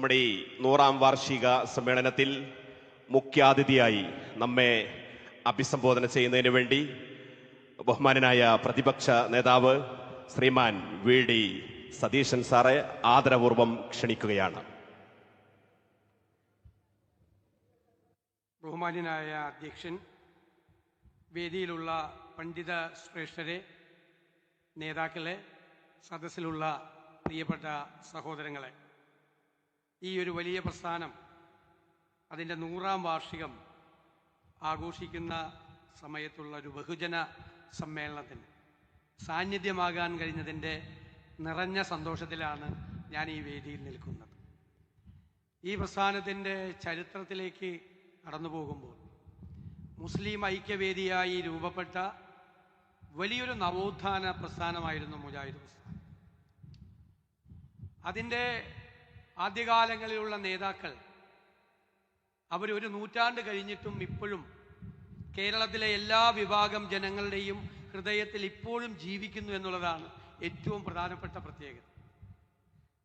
നമ്മുടെ ഈ 100ാം വാർഷിക സമ്മേളനത്തിൽ മുഖ്യാതിഥിയായി നമ്മെ അഭിസംബോധന ചെയ്യുന്നതിന് വേണ്ടി ബഹുമാനനായ പ്രതിപക്ഷ നേതാവ് ശ്രീമാൻ വി.ഡി. സതീശൻ സാറെ ആദരപൂർവ്വം ക്ഷണിക്കുകയാണ്. ബഹുമാന്യനായ അധ്യക്ഷൻ, വേദിയിലുള്ള പണ്ഡിത ശ്രേഷ്ഠരെ, നേതാക്കളെ, സദസ്സിലുള്ള പ്രിയപ്പെട്ട സഹോദരങ്ങളെ, ഈ ഒരു വലിയ പ്രസ്ഥാനം അതിൻ്റെ 100ാം വാർഷികം ആഘോഷിക്കുന്ന സമയത്തുള്ള ഒരു ബഹുജന സമ്മേളനത്തിന് സാന്നിധ്യമാകാൻ കഴിഞ്ഞതിൻ്റെ നിറഞ്ഞ സന്തോഷത്തിലാണ് ഞാൻ ഈ വേദിയിൽ നിൽക്കുന്നത്. ഈ പ്രസ്ഥാനത്തിൻ്റെ ചരിത്രത്തിലേക്ക് കടന്നു പോകുമ്പോൾ മുസ്ലിം ഐക്യവേദിയായി രൂപപ്പെട്ട വലിയൊരു നവോത്ഥാന പ്രസ്ഥാനമായിരുന്നു മുജാഹിദ് പ്രസ്ഥാനം. അതിൻ്റെ ആദ്യകാലങ്ങളിലുള്ള നേതാക്കൾ അവരൊരു നൂറ്റാണ്ട് കഴിഞ്ഞിട്ടും ഇപ്പോഴും കേരളത്തിലെ എല്ലാ വിഭാഗം ജനങ്ങളുടെയും ഹൃദയത്തിൽ ഇപ്പോഴും ജീവിക്കുന്നു എന്നുള്ളതാണ് ഏറ്റവും പ്രധാനപ്പെട്ട പ്രത്യേകത.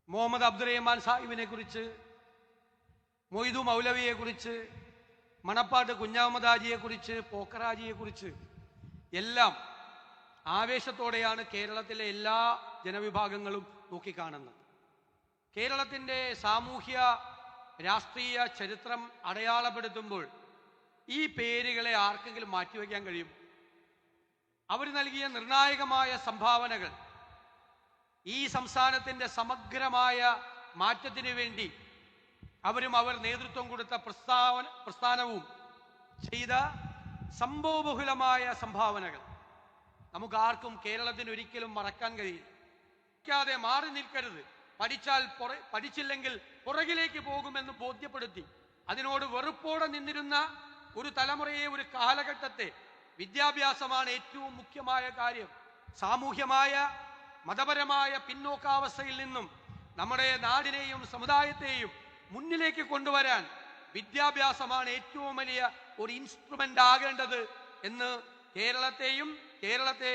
മുഹമ്മദ് അബ്ദുറഹ്മാൻ സാഹിബിനെ കുറിച്ച്, മൊയ്തു മൗലവിയെ കുറിച്ച്, മണപ്പാട്ട് കുഞ്ഞാമദ് ഹാജിയെ കുറിച്ച്, പോക്കറാജിയെ കുറിച്ച് എല്ലാം ആവേശത്തോടെയാണ് കേരളത്തിലെ എല്ലാ ജനവിഭാഗങ്ങളും നോക്കിക്കാണുന്നത്. കേരളത്തിൻ്റെ സാമൂഹ്യ രാഷ്ട്രീയ ചരിത്രം അടയാളപ്പെടുത്തുമ്പോൾ ഈ പേരുകളെ ആർക്കെങ്കിലും മാറ്റിവെക്കാൻ കഴിയും? അവർ നൽകിയ നിർണായകമായ സംഭാവനകൾ ഈ സംസ്ഥാനത്തിൻ്റെ സമഗ്രമായ മാറ്റത്തിന് വേണ്ടി അവർ നേതൃത്വം കൊടുത്ത പ്രസ്ഥാനവും ചെയ്ത സംഭവബഹുലമായ സംഭാവനകൾ നമുക്ക് ആർക്കും കേരളത്തിന് ഒരിക്കലും മറക്കാൻ കഴിയില്ല. മാറി നിൽക്കരുത്, പഠിച്ചില്ലെങ്കിൽ പുറകിലേക്ക് പോകുമെന്ന് ബോധ്യപ്പെടുത്തി അതിനോട് വെറുപ്പോടെ നിന്നിരുന്ന ഒരു തലമുറയെ, ഒരു കാലഘട്ടത്തെ വിദ്യാഭ്യാസമാണ് ഏറ്റവും മുഖ്യമായ കാര്യം. സാമൂഹ്യമായ മതപരമായ പിന്നോക്കാവസ്ഥയിൽ നിന്നും നമ്മുടെ നാടിനെയും സമുദായത്തെയും മുന്നിലേക്ക് കൊണ്ടുവരാൻ വിദ്യാഭ്യാസമാണ് ഏറ്റവും വലിയ ഒരു ഇൻസ്ട്രുമെന്റ് ആകേണ്ടത് എന്ന് കേരളത്തെ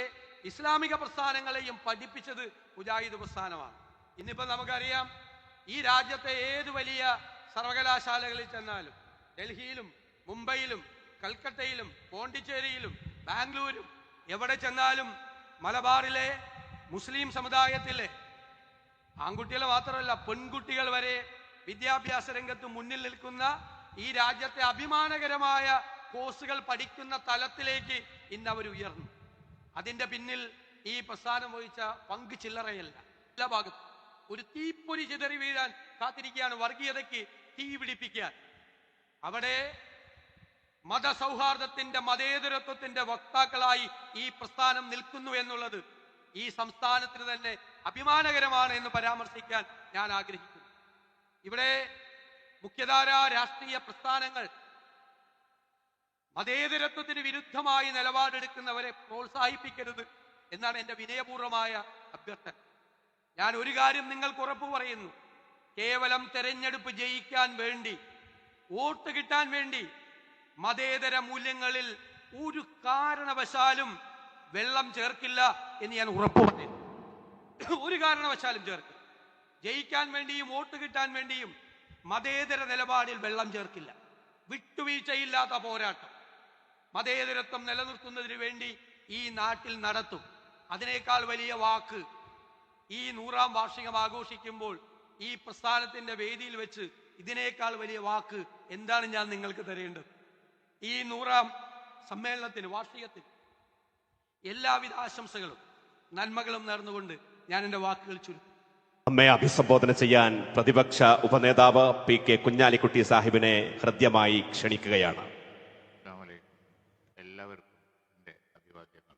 ഇസ്ലാമിക പ്രസ്ഥാനങ്ങളെയും പഠിപ്പിച്ചത് മുജാഹിദ് പ്രസ്ഥാനമാണ്. ഇന്നിപ്പോൾ നമുക്കറിയാം, ഈ രാജ്യത്തെ ഏത് വലിയ സർവകലാശാലകളിൽ ചെന്നാലും, ഡൽഹിയിലും മുംബൈയിലും കൽക്കട്ടയിലും പോണ്ടിച്ചേരിയിലും ബാംഗ്ലൂരും എവിടെ ചെന്നാലും മലബാറിലെ മുസ്ലിം സമുദായത്തിലെ ആൺകുട്ടികൾ മാത്രമല്ല പെൺകുട്ടികൾ വരെ വിദ്യാഭ്യാസ രംഗത്ത് മുന്നിൽ നിൽക്കുന്ന ഈ രാജ്യത്തെ അഭിമാനകരമായ കോഴ്സുകൾ പഠിക്കുന്ന തലത്തിലേക്ക് ഇന്ന് അവർ ഉയർന്നു. അതിൻ്റെ പിന്നിൽ ഈ പ്രസ്ഥാനം വഹിച്ച പങ്ക് ചില്ലറയല്ല. എല്ലാ ഭാഗത്തും ഒരു തീപ്പൊരി ചിതറി വീഴാൻ കാത്തിരിക്കുകയാണ്, വർഗീയതയ്ക്ക് തീ പിടിപ്പിക്കാൻ. അവിടെ മതസൗഹാർദ്ദത്തിന്റെ, മതേതരത്വത്തിന്റെ വക്താക്കളായി ഈ പ്രസ്ഥാനം നിൽക്കുന്നു എന്നുള്ളത് ഈ സംസ്ഥാനത്തിന് തന്നെ അഭിമാനകരമാണ് എന്ന് പരാമർശിക്കാൻ ഞാൻ ആഗ്രഹിക്കുന്നു. ഇവിടെ മുഖ്യധാര രാഷ്ട്രീയ പ്രസ്ഥാനങ്ങൾ മതേതരത്വത്തിന് വിരുദ്ധമായി നിലപാടെടുക്കുന്നവരെ പ്രോത്സാഹിപ്പിക്കരുത് എന്നാണ് എൻ്റെ വിനയപൂർവമായ അഭ്യർത്ഥന. ഞാൻ ഒരു കാര്യം നിങ്ങൾക്ക് ഉറപ്പു പറയുന്നു, കേവലം തെരഞ്ഞെടുപ്പ് ജയിക്കാൻ വേണ്ടി, വോട്ട് കിട്ടാൻ വേണ്ടി മതേതര മൂല്യങ്ങളിൽ ഒരു കാരണവശാലും വെള്ളം ചേർക്കില്ല എന്ന് ഞാൻ ഉറപ്പു പറയുന്നു. ഒരു കാരണവശാലും ചേർക്കില്ല. ജയിക്കാൻ വേണ്ടിയും വോട്ട് കിട്ടാൻ വേണ്ടിയും മതേതര നിലപാടിൽ വെള്ളം ചേർക്കില്ല. വിട്ടുവീഴ്ചയില്ലാത്ത പോരാട്ടം മതേതരത്വം നിലനിർത്തുന്നതിന് വേണ്ടി ഈ നാട്ടിൽ നടത്തും. അതിനേക്കാൾ വലിയ വാക്ക് ഈ 100ാം വാർഷികം ആഘോഷിക്കുമ്പോൾ ഈ പ്രസ്ഥാനത്തിന്റെ വേദിയിൽ വെച്ച് ഇതിനേക്കാൾ വലിയ വാക്ക് എന്താണ് ഞാൻ നിങ്ങൾക്ക് തരേണ്ടത്? ഈ 100ാം സമ്മേളനത്തിന്, വാർഷികത്തിന് എല്ലാവിധ ആശംസകളും നന്മകളും നേർന്നുകൊണ്ട് ഞാൻ എൻ്റെ വാക്കുകൾ ചുരുക്കും. നമ്മെ അഭിസംബോധന ചെയ്യാൻ പ്രതിപക്ഷ ഉപനേതാവ് പി.കെ. കുഞ്ഞാലിക്കുട്ടി സാഹിബിനെ ഹൃദ്യമായി ക്ഷണിക്കുകയാണ്. എല്ലാവർക്കും എൻ്റെ അഭിവാദ്യങ്ങൾ.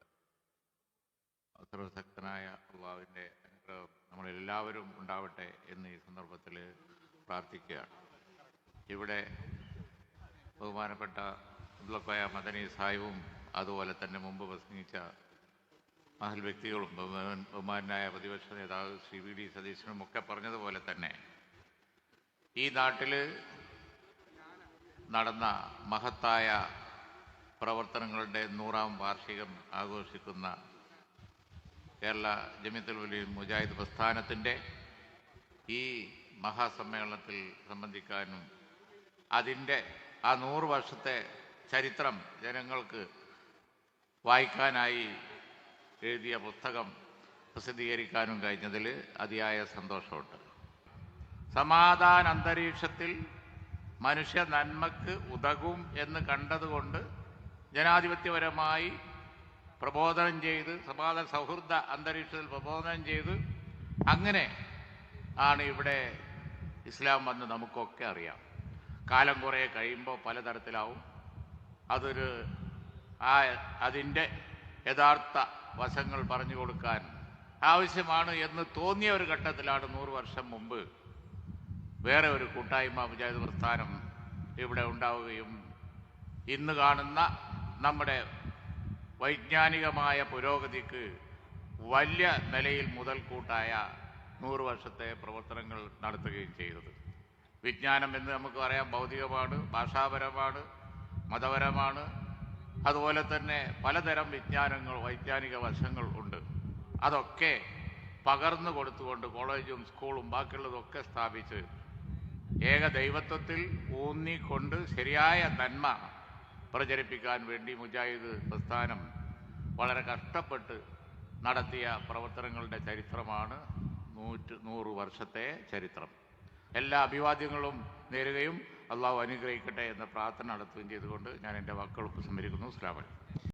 സർവശക്തനായ അല്ലാഹുവിൻ്റെ അനുഗ്രഹം നമ്മളെല്ലാവരും ഉണ്ടാവട്ടെ എന്ന് ഈ സന്ദർഭത്തിൽ പ്രാർത്ഥിക്കുകയാണ്. ഇവിടെ ബഹുമാനപ്പെട്ട അബ്ദുൽ മദനി സാഹിബും അതുപോലെ തന്നെ മുമ്പ് പ്രസംഗിച്ച മഹൽ വ്യക്തികളും ബഹുമാനായ പ്രതിപക്ഷ നേതാവ് ശ്രീ വി.ഡി. സതീശനും ഒക്കെ പറഞ്ഞതുപോലെ തന്നെ ഈ നാട്ടിൽ നടന്ന മഹത്തായ പ്രവർത്തനങ്ങളുടെ 100ാം വാർഷികം ആഘോഷിക്കുന്ന കേരള ജമിയത്തുൽ ഉലമ മുജാഹിദ് പ്രസ്ഥാനത്തിൻ്റെ ഈ മഹാസമ്മേളനത്തിൽ സംബന്ധിക്കാനും അതിൻ്റെ ആ 100 വർഷത്തെ ചരിത്രം ജനങ്ങൾക്ക് വായിക്കാനായി എഴുതിയ പുസ്തകം പ്രസിദ്ധീകരിക്കാനും കഴിഞ്ഞതിൽ അതിയായ സന്തോഷമുണ്ട്. സമാധാന അന്തരീക്ഷത്തിൽ മനുഷ്യ നന്മക്ക് ഉതകും എന്ന് കണ്ടതുകൊണ്ട് ജനാധിപത്യപരമായി പ്രബോധനം ചെയ്ത് സമാധാന സൗഹൃദ അന്തരീക്ഷത്തിൽ പ്രബോധനം ചെയ്ത് അങ്ങനെ ആണ് ഇവിടെ ഇസ്ലാം വന്ന് നമുക്കൊക്കെ അറിയാം. കാലം കുറേ കഴിയുമ്പോൾ പലതരത്തിലാവും. അതിൻ്റെ യഥാർത്ഥ വശങ്ങൾ പറഞ്ഞു കൊടുക്കാൻ ആവശ്യമാണ് എന്ന് തോന്നിയ ഒരു ഘട്ടത്തിലാണ് 100 വർഷം മുമ്പ് വേറെ ഒരു കൂട്ടായ്മ മുജാഹിദ് പ്രസ്ഥാനം ഇവിടെ ഉണ്ടാവുകയും ഇന്ന് കാണുന്ന നമ്മുടെ വൈജ്ഞാനികമായ പുരോഗതിക്ക് വലിയ നിലയിൽ മുതൽക്കൂട്ടായ 100 വർഷത്തെ പ്രവർത്തനങ്ങൾ നടത്തുകയും ചെയ്തത്. വിജ്ഞാനം എന്ന് നമുക്ക് പറയാം ഭൗതികമാണ്, ഭാഷാപരമാണ്, മതപരമാണ്. അതുപോലെ തന്നെ പലതരം വിജ്ഞാനങ്ങൾ വൈജ്ഞാനിക വശങ്ങൾ ഉണ്ട്. അതൊക്കെ പകർന്നു കൊടുത്തുകൊണ്ട് കോളേജും സ്കൂളും ബാക്കിയുള്ളതൊക്കെ സ്ഥാപിച്ച് ഏകദൈവത്വത്തിൽ ഊന്നിക്കൊണ്ട് ശരിയായ നന്മ പ്രചരിപ്പിക്കാൻ വേണ്ടി മുജാഹിദ് പ്രസ്ഥാനം വളരെ കഷ്ടപ്പെട്ട് നടത്തിയ പ്രവർത്തനങ്ങളുടെ ചരിത്രമാണ് 100 വർഷത്തെ ചരിത്രം. എല്ലാ അഭിവാദ്യങ്ങളും നേരുകയും അള്ളാഹു അനുഗ്രഹിക്കട്ടെ എന്ന പ്രാർത്ഥന നടത്തുകയും ചെയ്തുകൊണ്ട് ഞാൻ എൻ്റെ വാക്കുകൾ ഉപസംഹരിക്കുന്നു. അസ്സലാമു അലൈക്കും.